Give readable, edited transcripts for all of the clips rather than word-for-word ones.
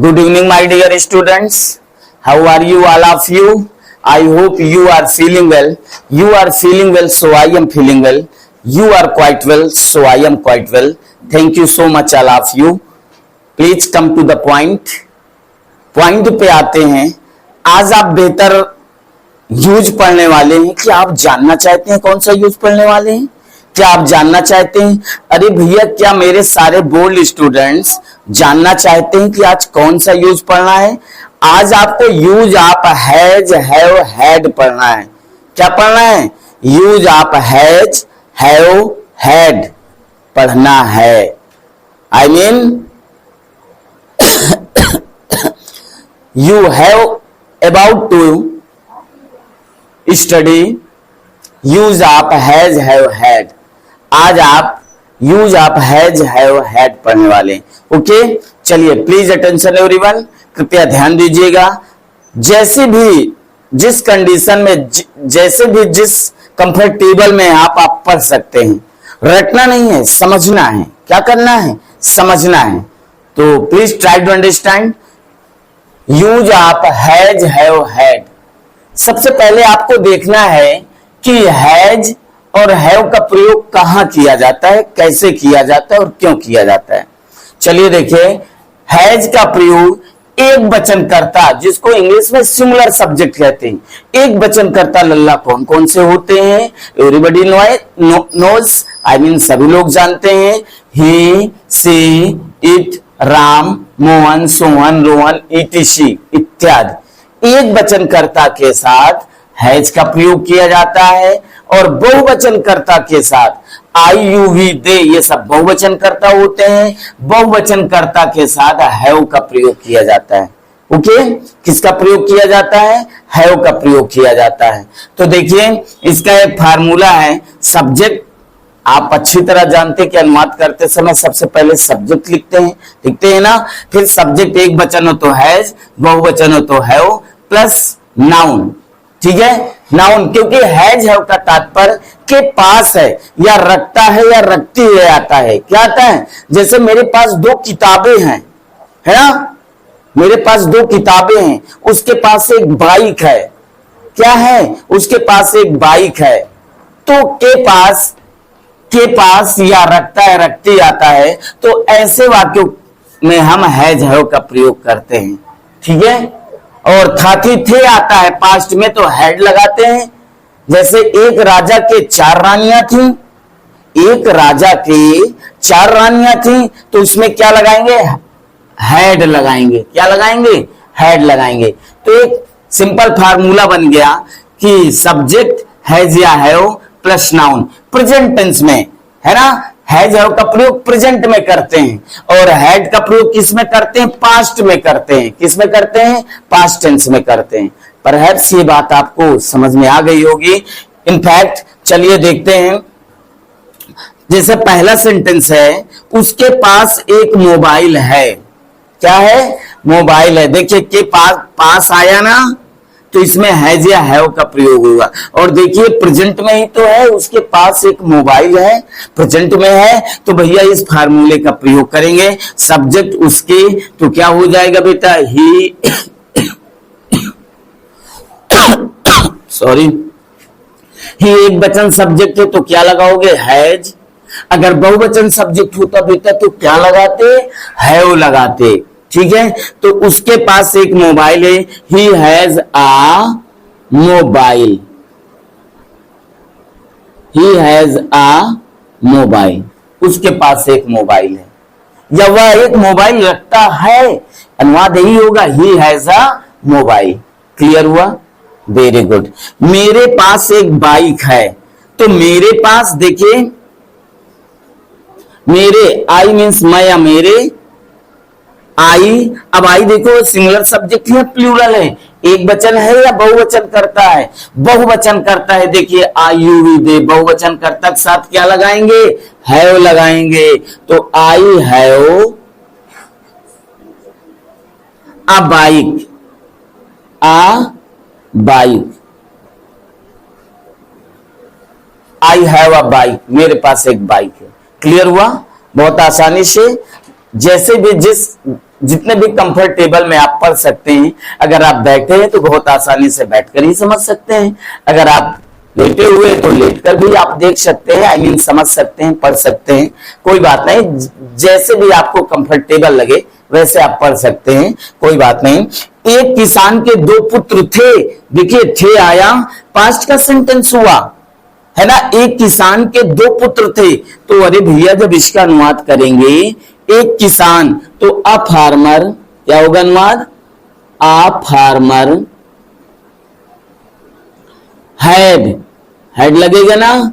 Good evening, my dear students. How are you, all of you? I hope you are feeling well. You are feeling well, so I am feeling well. You are quite well, so I am quite well. Thank you so much, all of you. Please come to the point. Point पे आते हैं. आज आप बेहतर use पढ़ने वाले हैं. क्या आप जानना चाहते हैं कौन सा यूज पढ़ने वाले हैं? क्या आप जानना चाहते हैं? अरे भैया, क्या मेरे सारे बोल्ड स्टूडेंट्स जानना चाहते हैं कि आज कौन सा यूज पढ़ना है? आज आपको यूज आप हैज, हैव, हैड पढ़ना है. क्या पढ़ना है? यूज आप हैज, हैव, हैड पढ़ना है. I mean you have about to study use आप has, have, had. आज आप यूज आप हैज, हैव, हैड पढ़ने वाले. ओके, चलिए प्लीज अटेंशन एवरीवन, कृपया ध्यान दीजिएगा. जैसे भी जिस कंडीशन में, जैसे भी जिस कंफर्टेबल में आप पढ़ सकते हैं. रटना नहीं है, समझना है. क्या करना है? समझना है. तो please try to understand. Use आप हैज, हैव, हैड. सबसे पहले आपको देखना है कि हैज और हैव का प्रयोग कहां किया जाता है, कैसे किया जाता है और क्यों किया जाता है. चलिए देखिए, हैज का प्रयोग एक वचनकर्ता, जिसको इंग्लिश में सिंगुलर सब्जेक्ट कहते हैं. एक वचनकर्ता लल्ला कौन कौन से होते हैं? एवरीबॉडी नोज, आई मीन सभी लोग जानते हैं. ही, सी, इट, राम, मोहन, सोहन, रोहन, ईटीसी इत्यादि. एक वचनकर्ता के साथ हैज का प्रयोग किया जाता है और बहुवचनकर्ता के साथ आई, यू, वी, दे, ये सब बहुवचनकर्ता होते हैं. बहुवचनकर्ता के साथ हैव का प्रयोग किया जाता है. ओके, किसका प्रयोग किया जाता है? हैव का प्रयोग किया जाता है. तो देखिए, इसका एक फार्मूला है. सब्जेक्ट आप अच्छी तरह जानते हैं कि अनुवाद करते समय सबसे पहले सब्जेक्ट लिखते हैं ना. फिर सब्जेक्ट एक वचन हो तो हैज, बहुवचन हो तो हैव, प्लस नाउन. ठीक है, नाउन, क्योंकि हैज, हैव का तात्पर्य के पास है या रखता है या रखती है आता है. क्या आता है? जैसे मेरे पास 2 किताबें हैं, है ना. मेरे पास 2 किताबें हैं, उसके पास एक बाइक है. क्या है? उसके पास एक बाइक है. तो के पास या रखता है, रखती आता है. तो ऐसे वाक्यों में हम हैज, हैव का प्रयोग करते हैं. ठीक है. और था, थी, थे आता है पास्ट में तो हैड लगाते हैं. जैसे एक राजा के 4 रानियां थी. एक राजा के 4 रानियां थी तो उसमें क्या लगाएंगे? हैड लगाएंगे. क्या लगाएंगे? हैड लगाएंगे. तो एक सिंपल फार्मूला बन गया कि सब्जेक्ट हैज या have plus noun present tense में, है ना. हैज, हैव का प्रयोग प्रेजेंट में करते हैं और हैड का प्रयोग किस में करते हैं? पास्ट में करते हैं. किस में करते हैं? पास्ट टेंस में करते हैं. परहैप्स ये बात आपको समझ में आ गई होगी. इनफैक्ट चलिए देखते हैं. जैसे पहला सेंटेंस है, उसके पास एक मोबाइल है. क्या है? मोबाइल है. देखिए, के पास आया ना, तो इसमें हैज या हैव का प्रयोग हुआ. और देखिए, प्रेजेंट में ही तो है, उसके पास एक मोबाइल है, प्रेजेंट में है, तो भैया इस फार्मूले का प्रयोग करेंगे. सब्जेक्ट उसके, तो क्या हो जाएगा बेटा? ही सॉरी, ही एक वचन सब्जेक्ट है तो क्या लगाओगे? हैज. अगर बहुवचन सब्जेक्ट होता बेटा तो क्या लगाते? हैव लगाते. ठीक है. तो उसके पास एक मोबाइल है. He has a mobile. He has a mobile. उसके पास एक मोबाइल है या वह एक मोबाइल रखता है. अनुवाद यही होगा, he has a mobile. Clear हुआ? Very good. मेरे पास एक बाइक है. तो मेरे पास देखिए, मेरे, आई मीन्स मैं या मेरे, आई. अब आई देखो, सिंगुलर सब्जेक्ट है, प्लूरल है. एक वचन है या बहुवचन करता है? बहुवचन करता है. देखिए, आई, यू, वी, दे, बहुवचन करता के साथ क्या लगाएंगे? हैव लगाएंगे. तो I have a bike. A bike. I have a bike. मेरे पास एक बाइक है. क्लियर हुआ? बहुत आसानी से. जैसे भी जितने भी कंफर्टेबल में आप पढ़ सकते हैं। अगर आप बैठे हैं तो बहुत आसानी से बैठकर ही समझ सकते हैं, अगर आप लेटे हुए तो लेटकर भी आप देख सकते हैं, आई मीन समझ सकते हैं, पढ़ सकते हैं, कोई बात नहीं, जैसे भी आपको कंफर्टेबल लगे वैसे आप पढ़ सकते हैं, कोई बात नहीं। एक किसान के दो पुत्र थे, देखिए थे आया, पास्ट का सेंटेंस हुआ है ना। एक किसान के दो पुत्र थे, तो अरे भैया जब इसका अनुवाद करेंगे एक किसान, तो अ फार्मर, क्या होगा अनुवाद, अ फार्मर हैड लगेगा ना,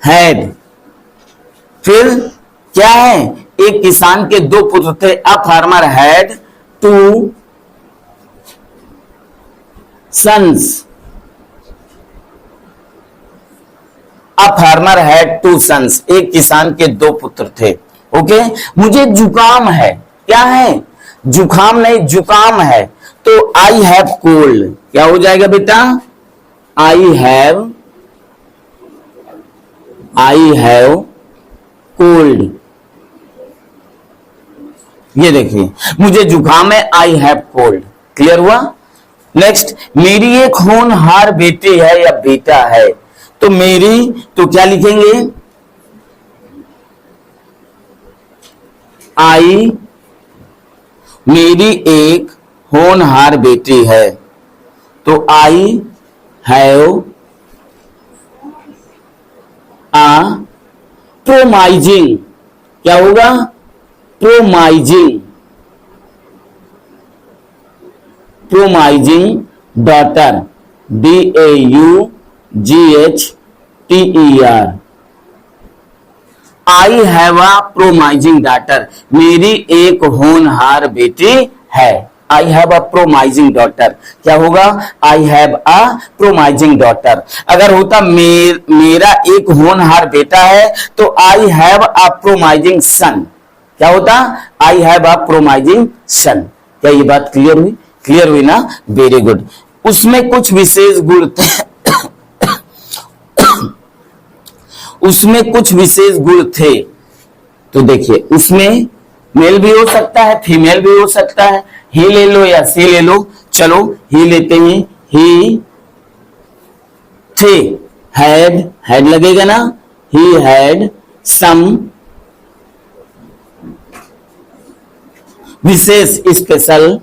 हैड। फिर क्या है, एक किसान के दो पुत्र थे, a farmer had two sons, a farmer had two sons, एक किसान के दो पुत्र थे। ओके, मुझे जुकाम है, क्या है, जुकाम नहीं जुकाम है, तो आई हैव कोल्ड, क्या हो जाएगा बेटा, आई हैव कोल्ड। ये देखिए मुझे जुकाम है, आई हैव कोल्ड, क्लियर हुआ। नेक्स्ट, मेरी एक होनहार बेटी है या बेटा है, तो मेरी, तो क्या लिखेंगे, आई, मेरी एक होनहार बेटी है, तो आई हैव आ प्रोमाइजिंग, क्या होगा, promising daughter, DAUGHTER, I have a promising daughter, मेरी एक होनहार बेटी है, आई हैव अ प्रोमाइजिंग डॉटर, क्या होगा, आई हैव अ प्रोमाइजिंग डॉटर। अगर होता मेरा एक होनहार बेटा है, तो आई हैव अ प्रोमाइजिंग सन, क्या होता, आई हैव अ प्रोमाइजिंग सन। क्या ये बात क्लियर हुई, क्लियर हुई ना, वेरी गुड। उसमें कुछ विशेष गुण थे उसमें कुछ विशेष गुण थे, तो देखिए उसमें मेल भी हो सकता है, फीमेल भी हो सकता है, ही ले लो या सी ले लो, चलो ही लेते हैं, ही थे, हैड लगेगा ना, ही हैड सम विशेष, स्पेशल,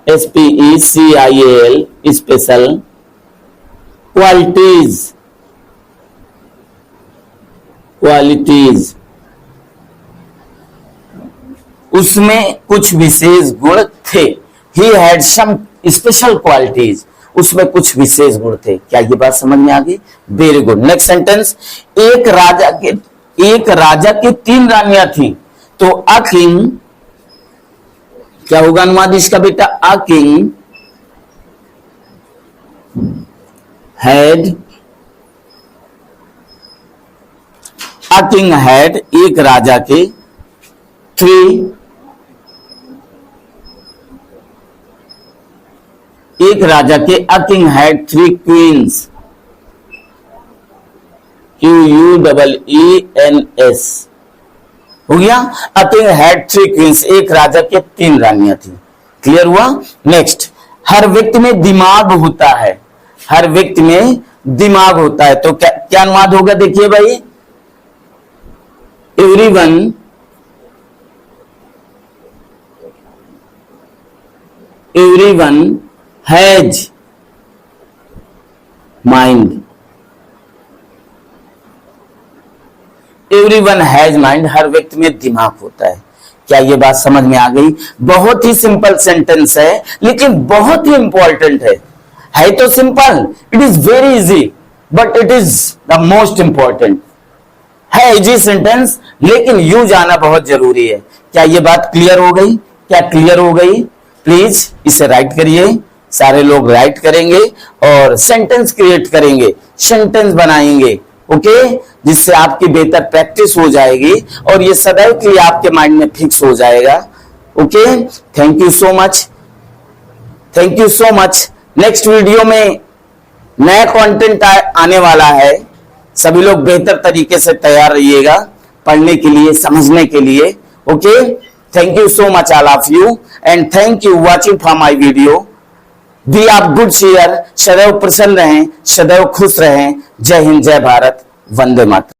SPECIAL, स्पेशल क्वालिटीज, उसमें कुछ विशेष गुण थे, he had some special qualities, उसमें कुछ विशेष गुण थे। क्या ये बात समझ में आ गई, वेरी गुड। नेक्स्ट सेंटेंस, एक राजा के 3 रानियां थी, तो अ किंग, क्या होगा अनुवाद इसका बेटा, अ किंग हैड, एक राजा के 3, एक राजा के, a king had 3 queens, QUEENS, हो गया, अ किंग हैड 3 क्वींस, एक राजा के 3 रानियां थी, क्लियर हुआ। नेक्स्ट, हर व्यक्ति में दिमाग होता है, हर व्यक्ति में दिमाग होता है, तो क्या अनुवाद होगा, देखिए भाई, everyone has mind, everyone has mind, हर व्यक्ति में दिमाग होता है। क्या ये बात समझ में आ गई, बहुत ही सिंपल सेंटेंस है, लेकिन बहुत ही इंपॉर्टेंट है तो simple, it is very easy, but it is the most important, है इजी सेंटेंस, लेकिन यूज आना बहुत जरूरी है। क्या ये बात क्लियर हो गई, क्या क्लियर हो गई, प्लीज इसे राइट करिए, सारे लोग राइट करेंगे और सेंटेंस क्रिएट करेंगे, सेंटेंस बनाएंगे, ओके, जिससे आपकी बेहतर प्रैक्टिस हो जाएगी और ये सदैव के लिए आपके माइंड में फिक्स हो जाएगा। Okay, thank you so much, thank you so much. Next video में नया कंटेंट आने वाला है, सभी लोग बेहतर तरीके से तैयार रहिएगा पढ़ने के लिए, समझने के लिए। Okay, Thank you so much all of you and thank you watching for my video. Be of good cheer, सदैव प्रसन्न रहें, सदैव खुश रहें. जय हिंद, जय भारत, वंदे मातरम.